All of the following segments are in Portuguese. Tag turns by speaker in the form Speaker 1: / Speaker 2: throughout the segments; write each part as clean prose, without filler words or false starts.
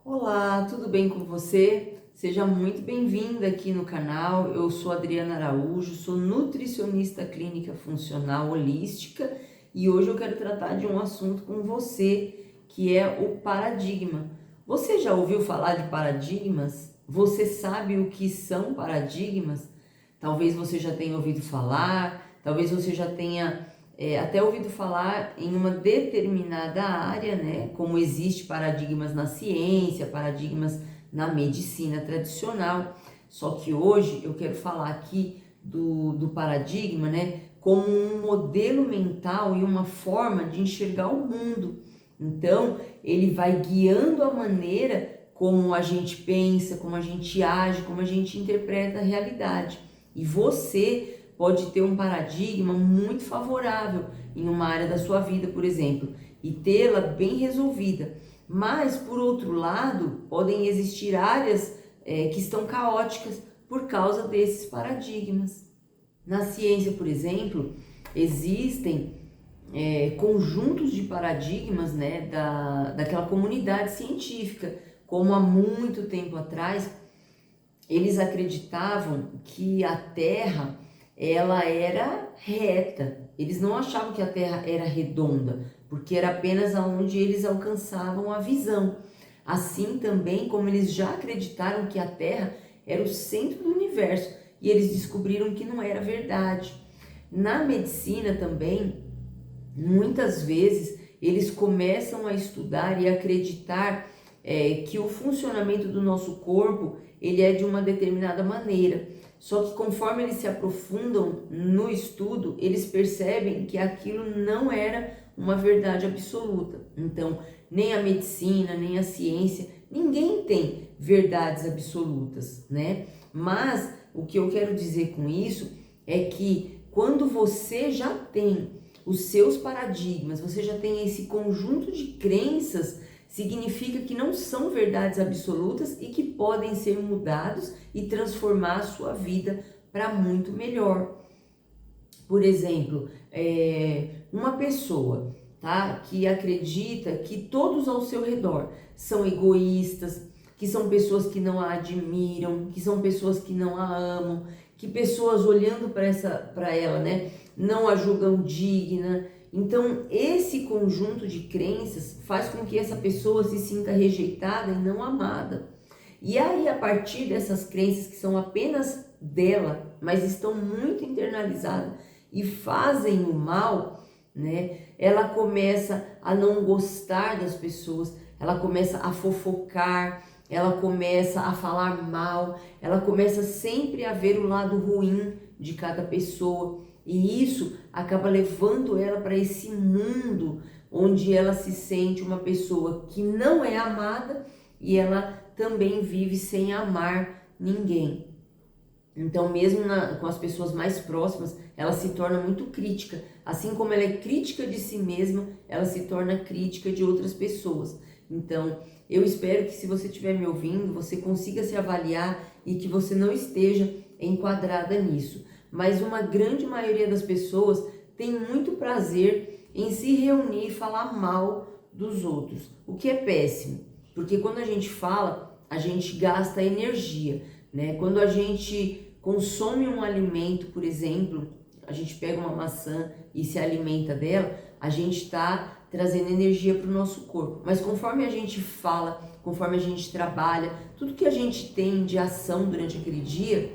Speaker 1: Olá, tudo bem com você? Seja muito bem-vinda aqui no canal. Eu sou Adriana Araújo, sou nutricionista clínica funcional holística e hoje eu quero tratar de um assunto com você que é o paradigma. Você já ouviu falar de paradigmas? Você sabe o que são paradigmas? Talvez você já tenha ouvido falar, talvez você já tenha até ouvido falar em uma determinada área, né? Como existe paradigmas na ciência, paradigmas na medicina tradicional. Só que hoje eu quero falar aqui do paradigma, né? Como um modelo mental e uma forma de enxergar o mundo. Então, ele vai guiando a maneira como a gente pensa, como a gente age, como a gente interpreta a realidade. E você pode ter um paradigma muito favorável em uma área da sua vida, por exemplo, e tê-la bem resolvida. Mas, por outro lado, podem existir áreas que estão caóticas por causa desses paradigmas. Na ciência, por exemplo, existem conjuntos de paradigmas, né, daquela comunidade científica, como há muito tempo atrás, eles acreditavam que a Terra ela era reta. Eles não achavam que a Terra era redonda, porque era apenas aonde eles alcançavam a visão. Assim também como eles já acreditaram que a Terra era o centro do universo e eles descobriram que não era verdade. Na medicina também, muitas vezes eles começam a estudar e acreditar que o funcionamento do nosso corpo ele é de uma determinada maneira. Só que conforme eles se aprofundam no estudo, eles percebem que aquilo não era uma verdade absoluta. Então, nem a medicina, nem a ciência, ninguém tem verdades absolutas, né? Mas o que eu quero dizer com isso é que quando você já tem os seus paradigmas, você já tem esse conjunto de crenças, significa que não são verdades absolutas e que podem ser mudados e transformar a sua vida para muito melhor. Por exemplo, uma pessoa, tá, que acredita que todos ao seu redor são egoístas, que são pessoas que não a admiram, que são pessoas que não a amam, que pessoas olhando para ela, né, não a julgam digna. Então, esse conjunto de crenças faz com que essa pessoa se sinta rejeitada e não amada. E aí, a partir dessas crenças que são apenas dela, mas estão muito internalizadas e fazem o mal, né? Ela começa a não gostar das pessoas, ela começa a fofocar, ela começa a falar mal, ela começa sempre a ver o lado ruim de cada pessoa. E isso acaba levando ela para esse mundo onde ela se sente uma pessoa que não é amada e ela também vive sem amar ninguém. Então, mesmo com as pessoas mais próximas, ela se torna muito crítica. Assim como ela é crítica de si mesma, ela se torna crítica de outras pessoas. Então, eu espero que se você estiver me ouvindo, você consiga se avaliar e que você não esteja enquadrada nisso. Mas uma grande maioria das pessoas tem muito prazer em se reunir e falar mal dos outros, o que é péssimo, porque quando a gente fala, a gente gasta energia, né? Quando a gente consome um alimento, por exemplo, a gente pega uma maçã e se alimenta dela, a gente está trazendo energia para o nosso corpo. Mas conforme a gente fala, conforme a gente trabalha, tudo que a gente tem de ação durante aquele dia,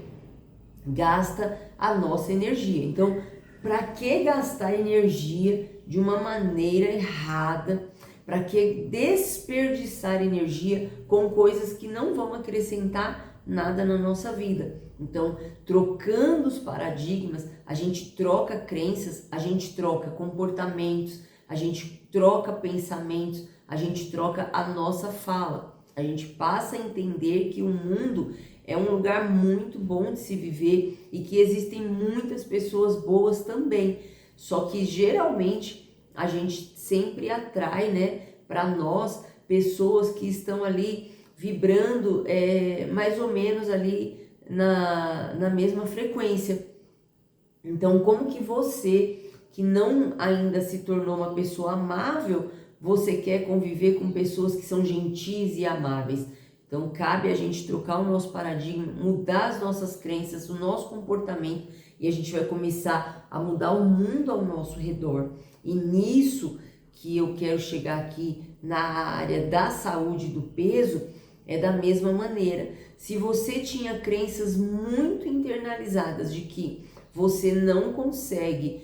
Speaker 1: gasta a nossa energia. Então, para que gastar energia de uma maneira errada? Para que desperdiçar energia com coisas que não vão acrescentar nada na nossa vida? Então, trocando os paradigmas, a gente troca crenças, a gente troca comportamentos, a gente troca pensamentos, a gente troca a nossa fala. A gente passa a entender que o mundo é um lugar muito bom de se viver e que existem muitas pessoas boas também. Só que geralmente a gente sempre atrai, né, para nós pessoas que estão ali vibrando mais ou menos ali na mesma frequência. Então, como que você, que não ainda se tornou uma pessoa amável, você quer conviver com pessoas que são gentis e amáveis. Então, cabe a gente trocar o nosso paradigma, mudar as nossas crenças, o nosso comportamento, e a gente vai começar a mudar o mundo ao nosso redor. E nisso que eu quero chegar aqui na área da saúde e do peso, é da mesma maneira. Se você tinha crenças muito internalizadas de que você não consegue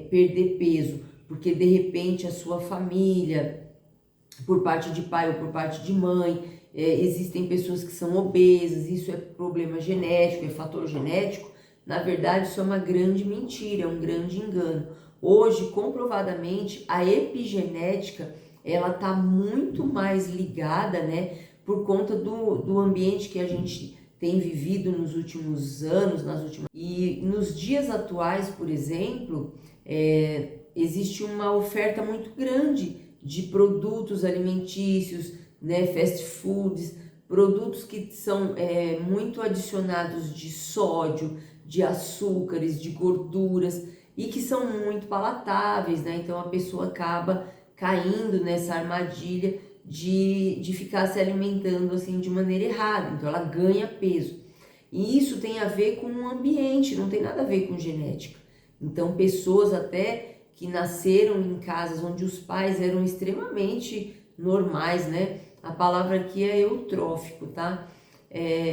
Speaker 1: perder peso, porque de repente a sua família, por parte de pai ou por parte de mãe, existem pessoas que são obesas, isso é problema genético, é fator genético. Na verdade, isso é uma grande mentira, é um grande engano. Hoje, comprovadamente, a epigenética, ela está muito mais ligada, né, por conta do ambiente que a gente tem vivido nos últimos anos, E nos dias atuais, por exemplo, existe uma oferta muito grande de produtos alimentícios, né, fast foods, produtos que são muito adicionados de sódio, de açúcares, de gorduras e que são muito palatáveis, né? Então a pessoa acaba caindo nessa armadilha de ficar se alimentando assim de maneira errada, então ela ganha peso. E isso tem a ver com o ambiente, não tem nada a ver com genética. Então pessoas até que nasceram em casas onde os pais eram extremamente normais, né? A palavra aqui é eutrófico, tá?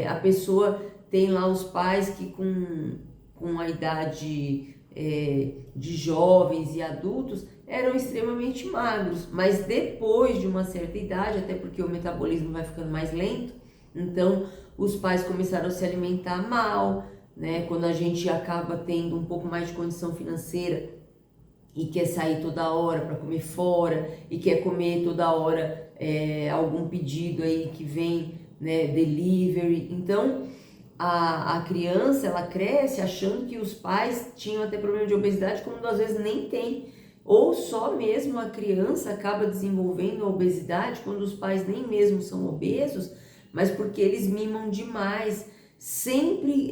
Speaker 1: A pessoa tem lá os pais que com a idade de jovens e adultos eram extremamente magros, mas depois de uma certa idade, até porque o metabolismo vai ficando mais lento, então os pais começaram a se alimentar mal, né? Quando a gente acaba tendo um pouco mais de condição financeira e quer sair toda hora para comer fora e quer comer toda hora algum pedido aí que vem, né, delivery. Então a criança, ela cresce achando que os pais tinham até problema de obesidade, quando às vezes nem tem, ou só mesmo a criança acaba desenvolvendo a obesidade quando os pais nem mesmo são obesos, mas porque eles mimam demais, sempre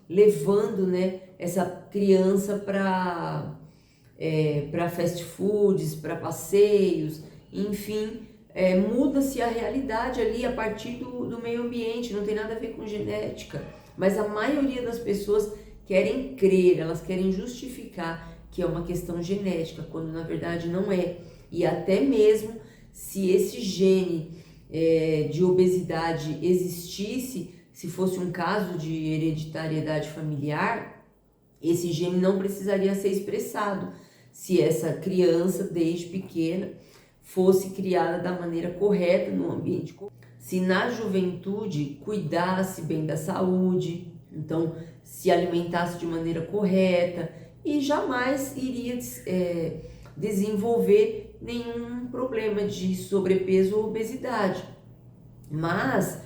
Speaker 1: levando, né, essa criança para fast foods, para passeios, enfim, muda-se a realidade ali a partir do meio ambiente, não tem nada a ver com genética, mas a maioria das pessoas querem crer, elas querem justificar que é uma questão genética, quando na verdade não é. E até mesmo se esse gene de obesidade existisse, se fosse um caso de hereditariedade familiar, esse gene não precisaria ser expressado, se essa criança, desde pequena, fosse criada da maneira correta, no ambiente correto. Se na juventude cuidasse bem da saúde, então se alimentasse de maneira correta e jamais iria desenvolver nenhum problema de sobrepeso ou obesidade. Mas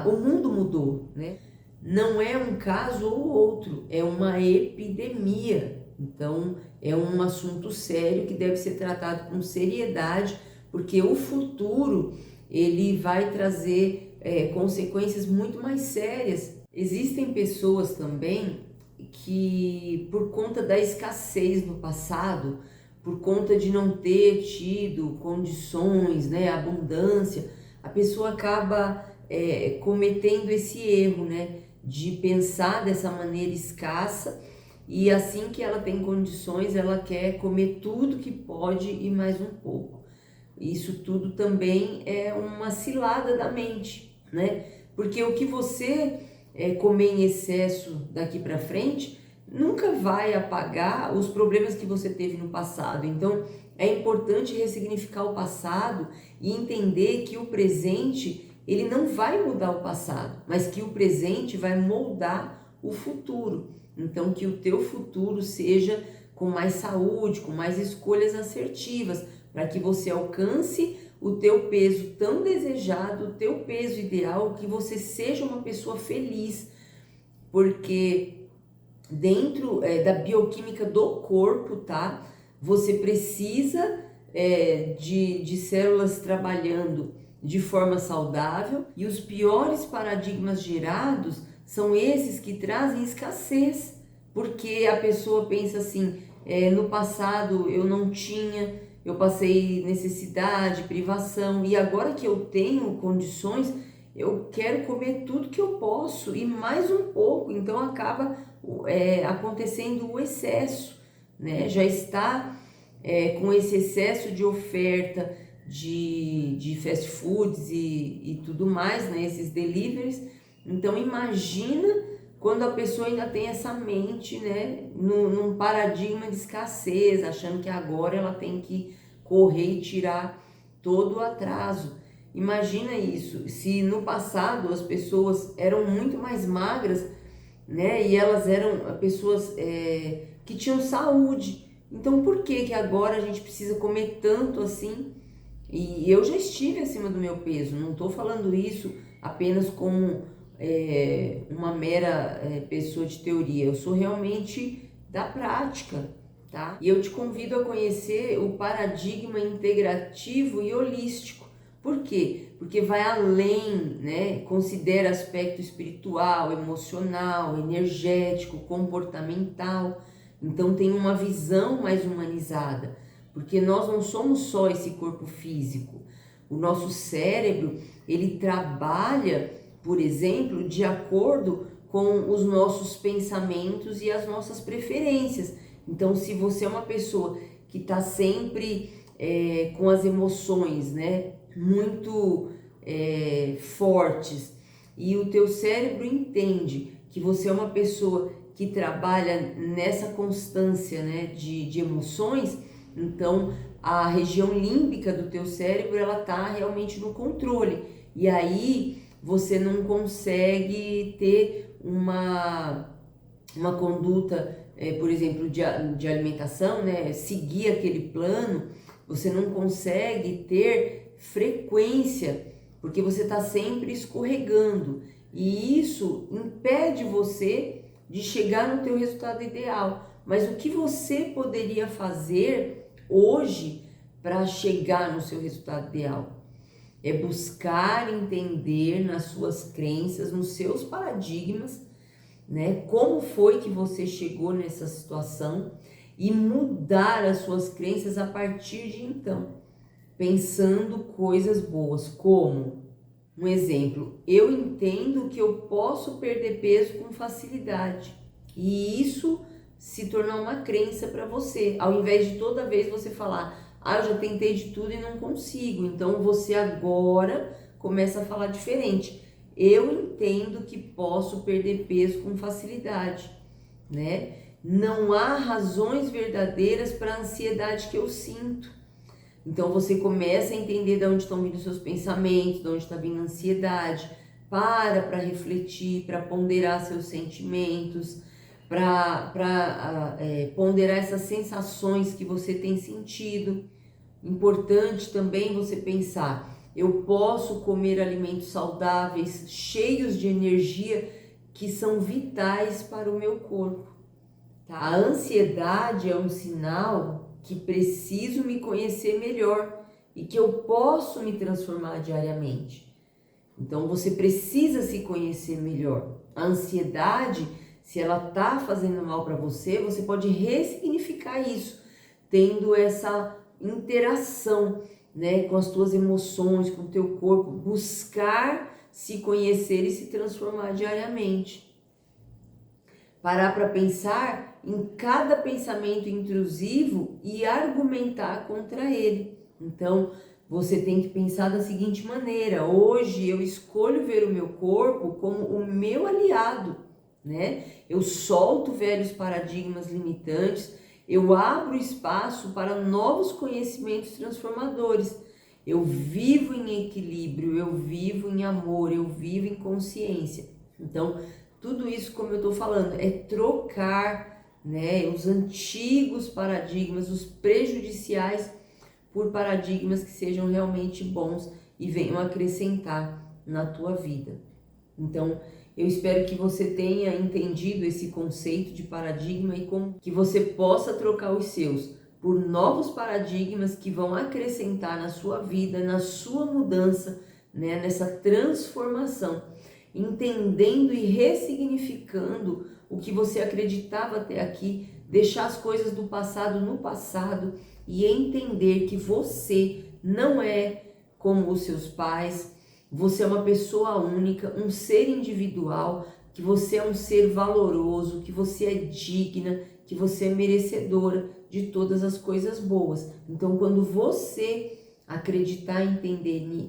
Speaker 1: o mundo mudou, né? Não é um caso ou outro, é uma epidemia. Então, é um assunto sério que deve ser tratado com seriedade, porque o futuro ele vai trazer consequências muito mais sérias. Existem pessoas também que, por conta da escassez no passado, por conta de não ter tido condições, né, abundância, a pessoa acaba cometendo esse erro, né, de pensar dessa maneira escassa, e assim que ela tem condições, ela quer comer tudo que pode e mais um pouco. Isso tudo também é uma cilada da mente, né? Porque o que você comer em excesso daqui para frente nunca vai apagar os problemas que você teve no passado. Então, é importante ressignificar o passado e entender que o presente, ele não vai mudar o passado, mas que o presente vai moldar o futuro. Então, que o teu futuro seja com mais saúde, com mais escolhas assertivas, para que você alcance o teu peso tão desejado, o teu peso ideal, que você seja uma pessoa feliz, porque dentro da bioquímica do corpo, tá? Você precisa de células trabalhando de forma saudável, e os piores paradigmas gerados são esses que trazem escassez, porque a pessoa pensa assim, no passado eu não tinha, eu passei necessidade, privação, e agora que eu tenho condições, eu quero comer tudo que eu posso e mais um pouco, então acaba acontecendo o excesso, né? Já está com esse excesso de oferta de fast foods e tudo mais, né? Esses deliveries. Então imagina quando a pessoa ainda tem essa mente, né, num paradigma de escassez, achando que agora ela tem que correr e tirar todo o atraso. Imagina isso, se no passado as pessoas eram muito mais magras, né, e elas eram pessoas que tinham saúde. Então por que agora a gente precisa comer tanto assim? E eu já estive acima do meu peso, não estou falando isso apenas como uma mera pessoa de teoria, eu sou realmente da prática, tá? E eu te convido a conhecer o paradigma integrativo e holístico. Por quê? Porque vai além, né? Considera aspecto espiritual, emocional, energético, comportamental. Então tem uma visão mais humanizada, porque nós não somos só esse corpo físico. O nosso cérebro, ele trabalha, por exemplo, de acordo com os nossos pensamentos e as nossas preferências. Então, se você é uma pessoa que está sempre com as emoções, né, muito fortes, e o teu cérebro entende que você é uma pessoa que trabalha nessa constância, né, de emoções, então a região límbica do teu cérebro, ela está realmente no controle. E aí você não consegue ter uma conduta, por exemplo, de alimentação, né? Seguir aquele plano, você não consegue ter frequência, porque você está sempre escorregando. E isso impede você de chegar no teu resultado ideal. Mas o que você poderia fazer hoje para chegar no seu resultado ideal? É buscar entender nas suas crenças, nos seus paradigmas, né? Como foi que você chegou nessa situação e mudar as suas crenças a partir de então, pensando coisas boas, como, um exemplo, eu entendo que eu posso perder peso com facilidade e isso se tornar uma crença para você, ao invés de toda vez você falar: eu já tentei de tudo e não consigo. Então você agora começa a falar diferente. Eu entendo que posso perder peso com facilidade, né? Não há razões verdadeiras para a ansiedade que eu sinto. Então você começa a entender de onde estão vindo os seus pensamentos, de onde está vindo a ansiedade. Para refletir, para ponderar seus sentimentos, para ponderar essas sensações que você tem sentido. Importante também você pensar: eu posso comer alimentos saudáveis, cheios de energia, que são vitais para o meu corpo. Tá? A ansiedade é um sinal que preciso me conhecer melhor e que eu posso me transformar diariamente. Então você precisa se conhecer melhor. A ansiedade, se ela está fazendo mal para você, você pode ressignificar isso, tendo essa interação, né, com as tuas emoções, com o teu corpo, buscar se conhecer e se transformar diariamente. Parar para pensar em cada pensamento intrusivo e argumentar contra ele. Então, você tem que pensar da seguinte maneira: hoje eu escolho ver o meu corpo como o meu aliado, né? Eu solto velhos paradigmas limitantes, eu abro espaço para novos conhecimentos transformadores. Eu vivo em equilíbrio, eu vivo em amor, eu vivo em consciência. Então, tudo isso, como eu estou falando, é trocar, né, os antigos paradigmas, os prejudiciais, por paradigmas que sejam realmente bons e venham acrescentar na tua vida. Então, eu espero que você tenha entendido esse conceito de paradigma e como que você possa trocar os seus por novos paradigmas que vão acrescentar na sua vida, na sua mudança, né, nessa transformação, entendendo e ressignificando o que você acreditava até aqui, deixar as coisas do passado no passado e entender que você não é como os seus pais, você é uma pessoa única, um ser individual, que você é um ser valoroso, que você é digna, que você é merecedora de todas as coisas boas. Então, quando você acreditar e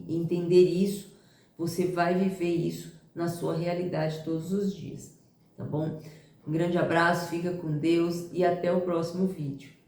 Speaker 1: entender isso, você vai viver isso na sua realidade todos os dias, tá bom? Um grande abraço, fica com Deus e até o próximo vídeo.